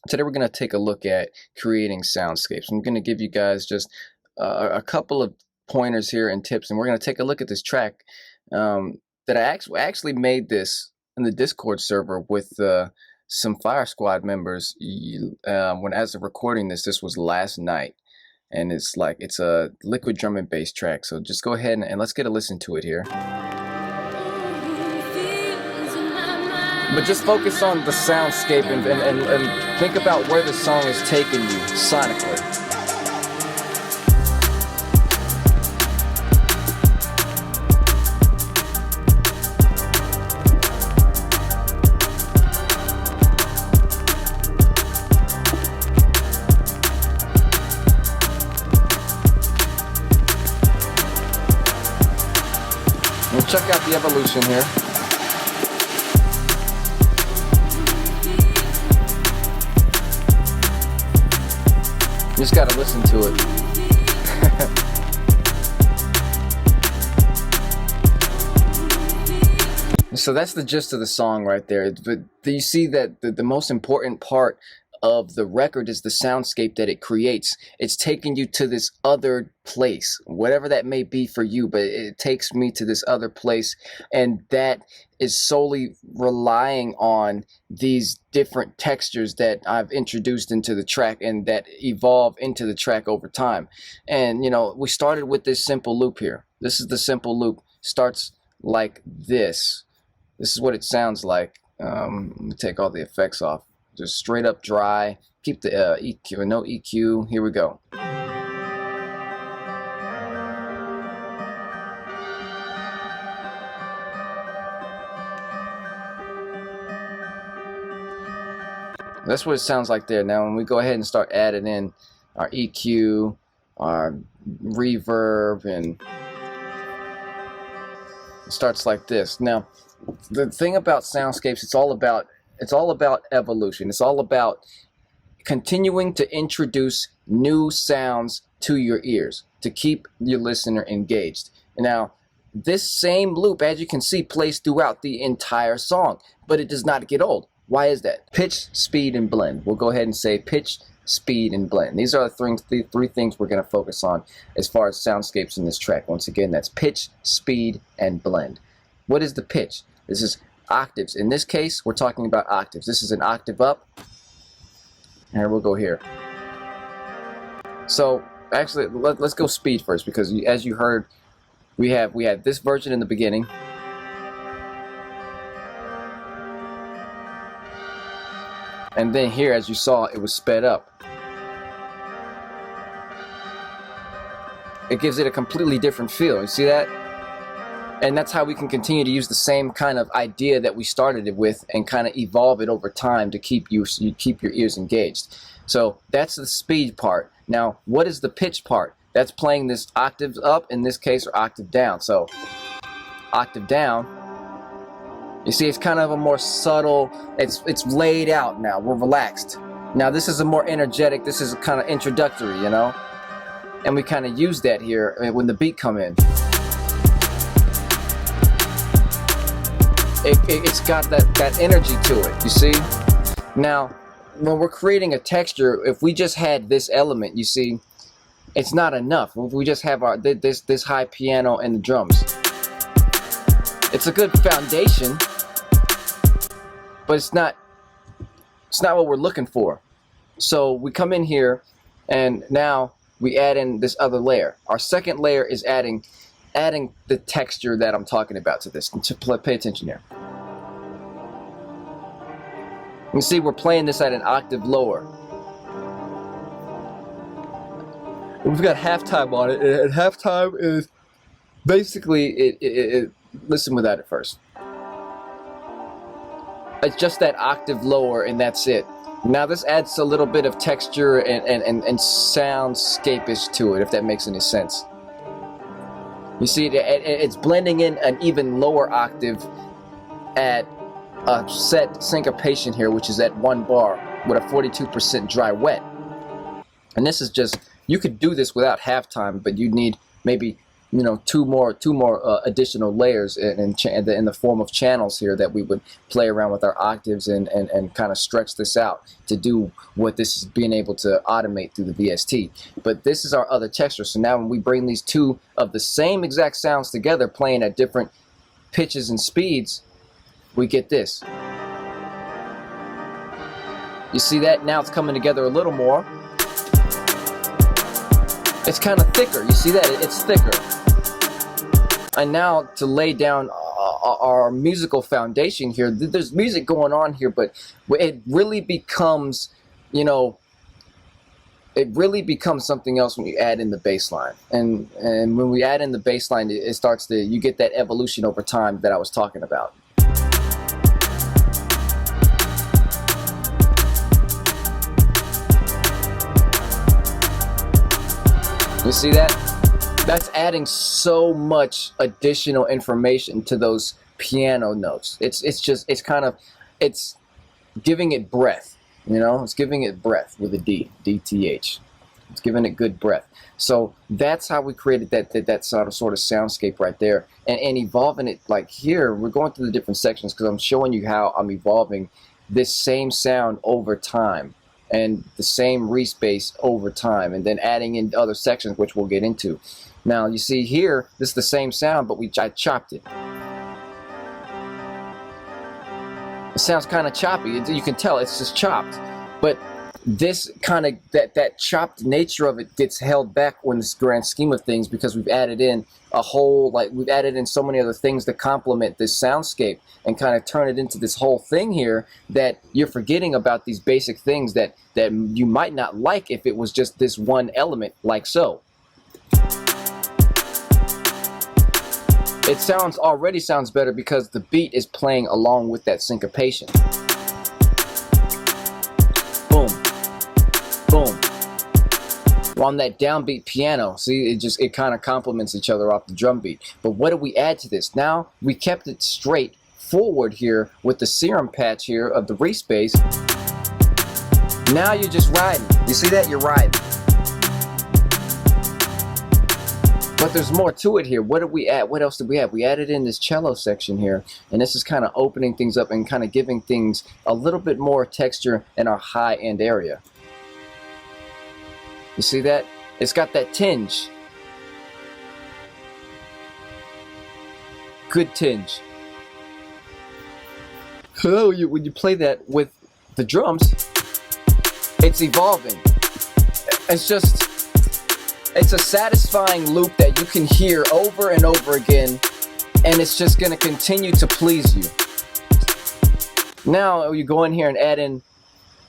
Today we're going to take a look at creating soundscapes. I'm going to give you guys just a couple of pointers here and tips, and we're going to take a look at this track that I actually made this in the Discord server with some Fire Squad members. As of recording this was last night, and it's a liquid drum and bass track. So just go ahead and let's get a listen to it here. But just focus on the soundscape and think about where the song is taking you sonically. We'll check out the evolution here. You just gotta listen to it. So that's the gist of the song right there. But you see that the most important part of the record is the soundscape that it creates. It's taking you to this other place, whatever that may be for you, but it takes me to this other place, and that is solely relying on these different textures that I've introduced into the track and that evolve into the track over time. And you know, we started with this simple loop here. This is the simple loop. Starts like this. This is what it sounds like. Let me take all the effects off. Just straight up dry. Keep the EQ, no EQ. Here we go. That's what it sounds like there. Now when we go ahead and start adding in our EQ, our reverb, and it starts like this. Now the thing about soundscapes, it's all about evolution. It's all about continuing to introduce new sounds to your ears to keep your listener engaged. Now, this same loop, as you can see, plays throughout the entire song, but it does not get old. Why is that? Pitch, speed, and blend. We'll go ahead and say pitch, speed, and blend. These are the three things we're going to focus on as far as soundscapes in this track. Once again, that's pitch, speed, and blend. What is the pitch? This is octaves. In this case, we're talking about octaves. This is an octave up, and we'll go here. So actually, let's go speed first, because as you heard, we had this version in the beginning, and then here, as you saw, it was sped up. It gives it a completely different feel. You see that? And that's how we can continue to use the same kind of idea that we started it with and kind of evolve it over time to keep your ears engaged. So that's the speed part. Now, what is the pitch part? That's playing this octaves up, in this case, or octave down. So octave down, you see, it's kind of a more subtle, it's laid out now, we're relaxed. Now this is a more energetic, this is kind of introductory, you know? And we kind of use that here when the beat come in. It's got that energy to it, you see? Now, when we're creating a texture, if we just had this element, you see, it's not enough. If we just have this high piano and the drums, it's a good foundation, but it's not what we're looking for. So we come in here, and now we add in this other layer. Our second layer is adding the texture that I'm talking about to this. Pay attention here. You see, we're playing this at an octave lower. We've got halftime on it, and halftime is basically listen without it first. It's just that octave lower, and that's it. Now this adds a little bit of texture and soundscape-ish to it, if that makes any sense. You see, it's blending in an even lower octave at a set syncopation here, which is at 1 bar with a 42% dry wet. And this is just, you could do this without halftime, but you'd need maybe you know, two more additional layers in the form of channels here that we would play around with our octaves and kind of stretch this out to do what this is being able to automate through the VST. But this is our other texture. So now when we bring these two of the same exact sounds together, playing at different pitches and speeds, we get this. You see that? Now it's coming together a little more. It's kind of thicker. You see that? It's thicker. And now to lay down our musical foundation here, there's music going on here, but it really becomes, you know, it really becomes something else when you add in the bass line. And when we add in the bass line, it starts to, you get that evolution over time that I was talking about. You see that? That's adding so much additional information to those piano notes. It's giving it breath, you know? It's giving it breath with a D, DTH. It's giving it good breath. So that's how we created that sort of soundscape right there. And evolving it, like here, we're going through the different sections because I'm showing you how I'm evolving this same sound over time, and the same respace over time, and then adding in other sections, which we'll get into. Now, you see here, this is the same sound, but I chopped it. It sounds kind of choppy. You can tell it's just chopped. But this kind of, that chopped nature of it gets held back in this grand scheme of things because we've added in a whole, like, we've added in so many other things to complement this soundscape and kind of turn it into this whole thing here that you're forgetting about these basic things that you might not like if it was just this one element, like so. It already sounds better because the beat is playing along with that syncopation. Boom, boom. On that downbeat piano, see, it kind of complements each other off the drum beat. But what did we add to this? Now we kept it straight forward here with the serum patch here of the respace. Now you're just riding. You see that? You're riding. But there's more to it here. What did we add? What else did we add? We added in this cello section here, and this is kind of opening things up and kind of giving things a little bit more texture in our high-end area. You see that? It's got that tinge. Good tinge. So when you play that with the drums, it's evolving. It's a satisfying loop that you can hear over and over again, and it's just going to continue to please you. Now you go in here and add in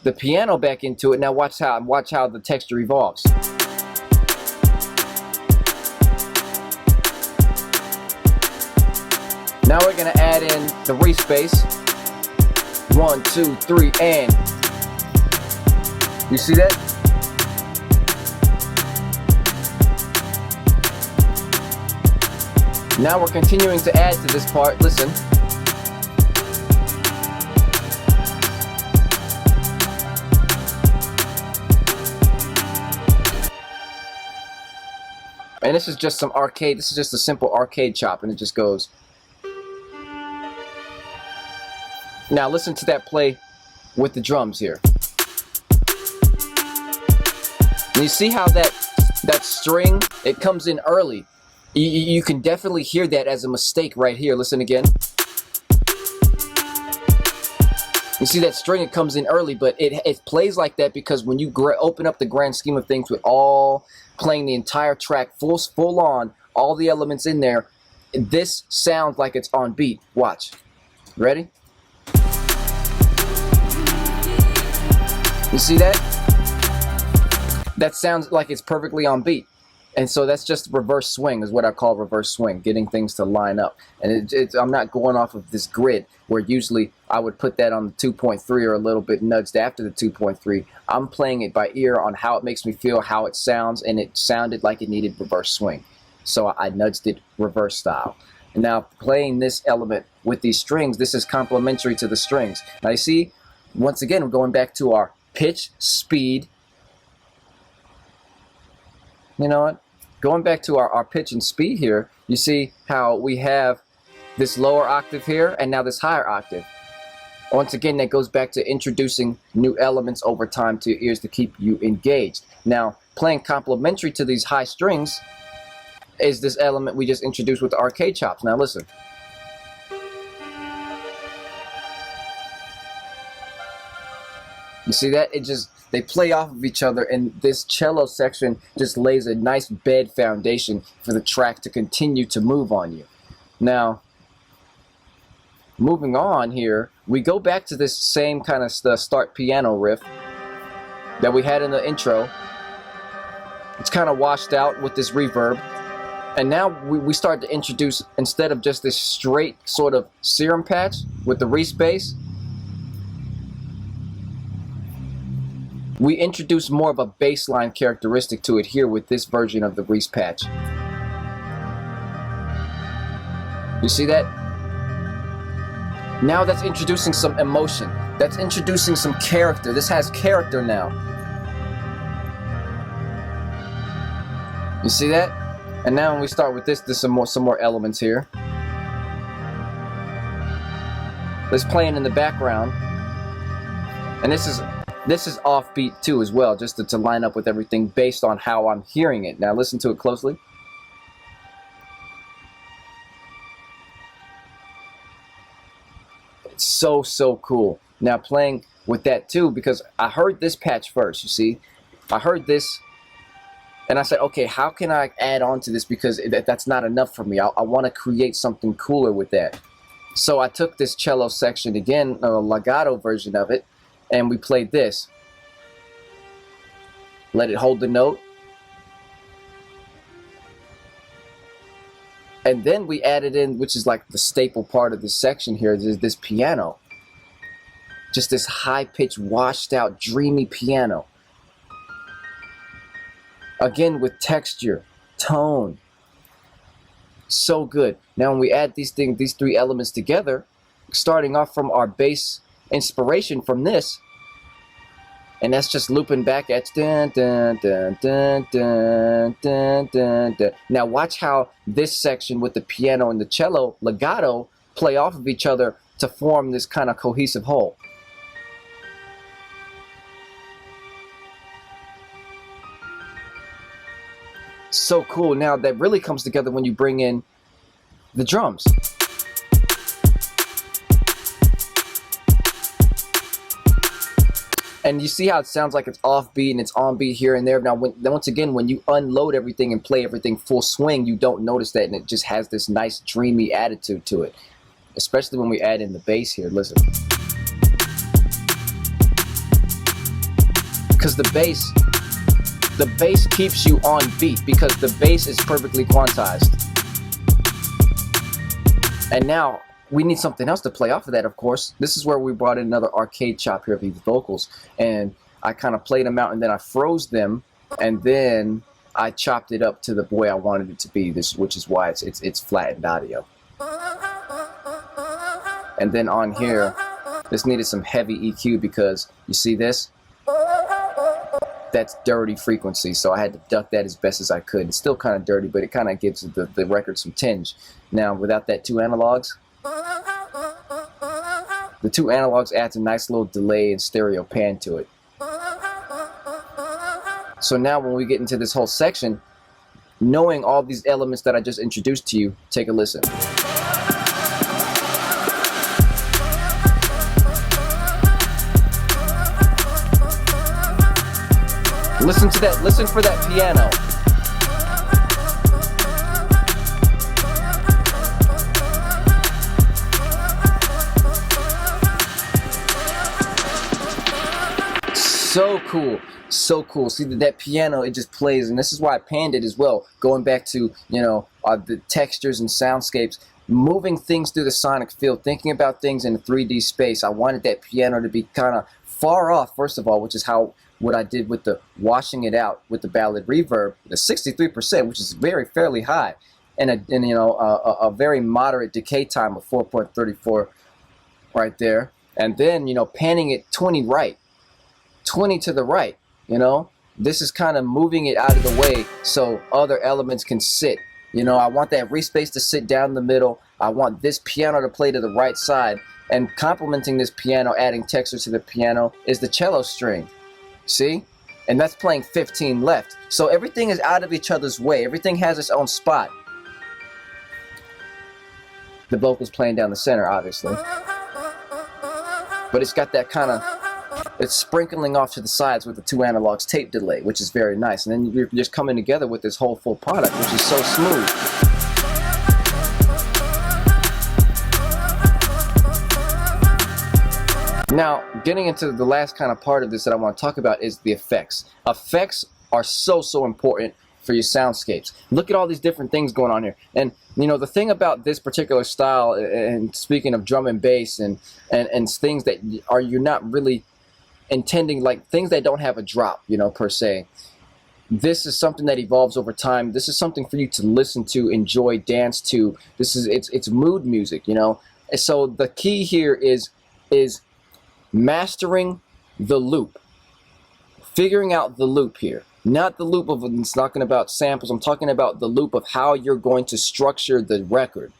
the piano back into it. Now watch how the texture evolves. Now we're going to add in the respace. 1, 2, 3, and you see that? Now we're continuing to add to this part. Listen. And this is just some arcade. This is just a simple arcade chop, and it just goes. Now listen to that play with the drums here. And you see how that string, it comes in early. You can definitely hear that as a mistake right here. Listen again. You see that string, it comes in early, but it plays like that because when you open up the grand scheme of things with all playing the entire track full on, all the elements in there, this sounds like it's on beat. Watch. Ready? You see that? That sounds like it's perfectly on beat. And so that's just reverse swing, is what I call reverse swing, getting things to line up. And I'm not going off of this grid where usually I would put that on the 2.3 or a little bit nudged after the 2.3. I'm playing it by ear on how it makes me feel, how it sounds, and it sounded like it needed reverse swing. So I nudged it reverse style. And now playing this element with these strings, this is complementary to the strings. Now you see, once again, we're going back to our pitch, speed. You know what? going back to our pitch and speed here, you see how we have this lower octave here and now this higher octave. Once again, that goes back to introducing new elements over time to your ears to keep you engaged. Now, playing complementary to these high strings is this element we just introduced with the arcade chops. Now listen. You see that? They play off of each other, and this cello section just lays a nice bed foundation for the track to continue to move on you. Now, moving on here, we go back to this same kind of start piano riff that we had in the intro. It's kind of washed out with this reverb. And now we start to introduce, instead of just this straight sort of serum patch with the Reese bass, we introduce more of a bass line characteristic to it here with this version of the Reese patch. You see that? Now that's introducing some emotion. That's introducing some character. This has character now. You see that? And now when we start with this, there's some more elements here. Let's play it in the background. And this is offbeat too as well, just to line up with everything based on how I'm hearing it. Now listen to it closely. It's so cool. Now playing with that too, because I heard this patch first, you see. I heard this and I said, okay, how can I add on to this, because that's not enough for me. I want to create something cooler with that. So I took this cello section again, a legato version of it, and we played this. Let it hold the note. And then we added in, which is like the staple part of this section here, is this piano. Just this high-pitched, washed-out, dreamy piano. Again, with texture, tone. So good. Now when we add these three elements together, starting off from our bass inspiration from this, and that's just looping back at dun, dun, dun, dun, dun, dun, dun, dun. Now watch how this section with the piano and the cello legato play off of each other to form this kind of cohesive whole. So cool. Now that really comes together when you bring in the drums. And you see how it sounds like it's offbeat and it's onbeat here and there. Now, once again, when you unload everything and play everything full swing, you don't notice that, and it just has this nice dreamy attitude to it. Especially when we add in the bass here. Listen. Because the bass keeps you on beat, because the bass is perfectly quantized. And now we need something else to play off of that, of course. This is where we brought in another arcade chop here of these vocals, and I kind of played them out, and then I froze them, and then I chopped it up to the way I wanted it to be, which is why it's flattened audio. And then on here, this needed some heavy EQ, because you see this? That's dirty frequency, so I had to duck that as best as I could. It's still kind of dirty, but it kind of gives the record some tinge. Now, without that two analogs, the two analogs adds a nice little delay and stereo pan to it. So now when we get into this whole section, knowing all these elements that I just introduced to you, take a listen. Listen to that, listen for that piano. So cool, so cool. See that piano, it just plays, and this is why I panned it as well. Going back to, you know, the textures and soundscapes, moving things through the sonic field, thinking about things in a 3D space. I wanted that piano to be kind of far off, first of all, which is what I did with the washing it out with the ballad reverb, the 63%, which is fairly high, and a very moderate decay time of 4.34 right there, and then, you know, panning it 20 right. 20 to the right, you know, this is kind of moving it out of the way so other elements can sit. You know, I want that re-space to sit down the middle. I want this piano to play to the right side. And complementing this piano, adding texture to the piano, is the cello string. See? And that's playing 15 left. So everything is out of each other's way. Everything has its own spot. The vocals playing down the center, obviously. But it's got that kind of, it's sprinkling off to the sides with the 2 analogs tape delay, which is very nice. And then you're just coming together with this whole full product, which is so smooth. Now, getting into the last kind of part of this that I want to talk about is the effects. Effects are so important for your soundscapes. Look at all these different things going on here. And you know, the thing about this particular style, and speaking of drum and bass and things that you're not really intending, like things that don't have a drop, you know, per se. This is something that evolves over time. This is something for you to listen to, enjoy, dance to. This is it's mood music, you know. And so the key here is mastering the loop, figuring out the loop here. Not the loop of it's talking about samples. I'm talking about the loop of how you're going to structure the record,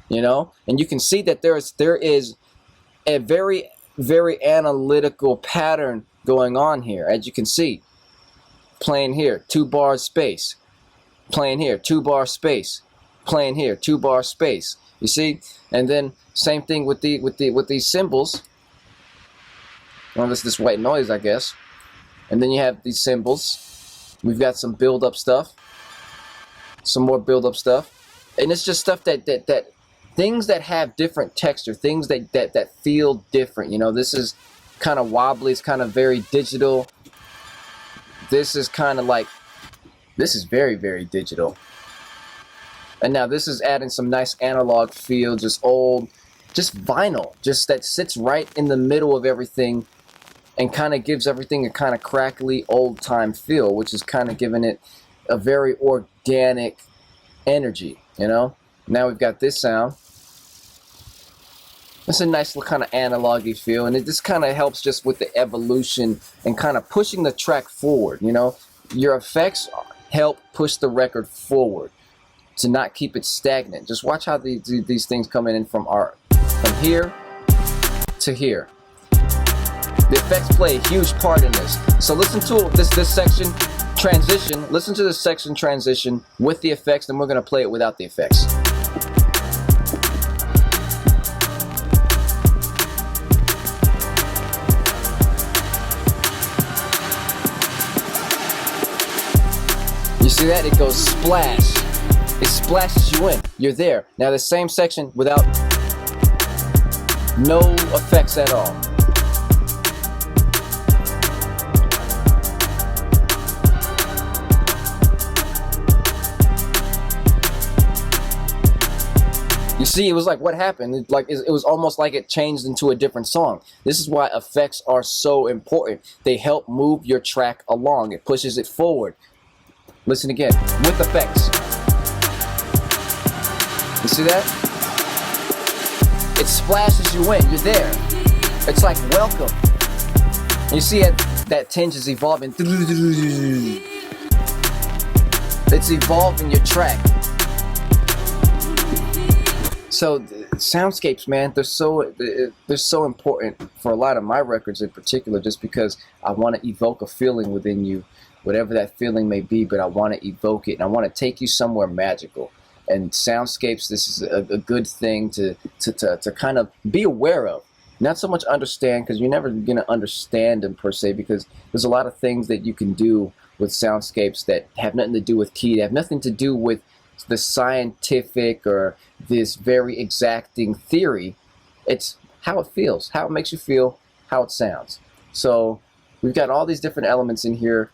you know. And you can see that there is a very analytical pattern going on here. As you can see, playing here 2 bars space, playing here 2 bar space, playing here 2 bar space. You see, and then same thing with these cymbals. Well, this white noise, I guess. And then you have these cymbals. We've got some build-up stuff, some more build-up stuff, and it's just stuff that things that have different texture, things that feel different. You know, this is kind of wobbly. It's kind of very digital. This is kind of like, this is very digital. And now this is adding some nice analog feel, just old, just vinyl, just that sits right in the middle of everything. And kind of gives everything a kind of crackly, old-time feel, which is kind of giving it a very organic energy, you know? Now we've got this sound. It's a nice little kind of analog-y feel, and this kind of helps just with the evolution and kind of pushing the track forward, you know? Your effects help push the record forward to not keep it stagnant. Just watch how these things come in from here to here. The effects play a huge part in this. So listen to this section transition. Listen to this section transition with the effects, then we're going to play it without the effects. You see that? It goes splash. It splashes you in. You're there. Now the same section without no effects at all. You see, it was like, what happened? It was almost like it changed into a different song. This is why effects are so important. They help move your track along. It pushes it forward. Listen again, with effects. You see that? It splashes you in. You're there. It's like welcome. You see that tinge is evolving. It's evolving your track. So soundscapes, man, they're so important for a lot of my records in particular, just because I want to evoke a feeling within you, whatever that feeling may be, but I want to evoke it, and I want to take you somewhere magical. And soundscapes, this is a good thing to kind of be aware of. Not so much understand, because you're never going to understand them per se, because there's a lot of things that you can do with soundscapes that have nothing to do with key, that have nothing to do with the scientific or this very exacting theory. It's how it feels, how it makes you feel, how it sounds. So we've got all these different elements in here,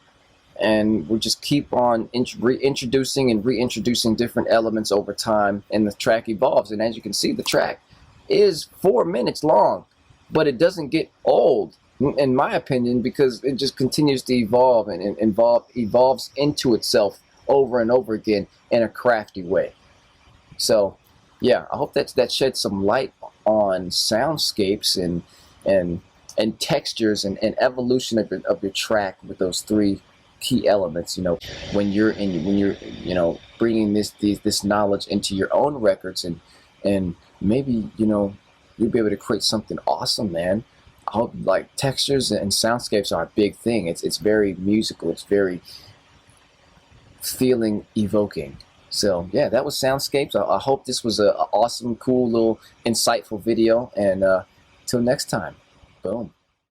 and we'll just keep on reintroducing and reintroducing different elements over time, and the track evolves. And as you can see, the track is 4 minutes long, but it doesn't get old, in my opinion, because it just continues to evolve and evolves into itself over and over again in a crafty way. So yeah, I hope that sheds some light on soundscapes and textures and evolution of your track with those 3 key elements, you know, when you're you know, bringing this knowledge into your own records, and maybe, you know, you'll be able to create something awesome, man. I hope, like, textures and soundscapes are a big thing. It's very musical. It's very feeling evoking. So yeah, that was Soundscapes. I hope this was a awesome, cool, little insightful video, and till next time. Boom.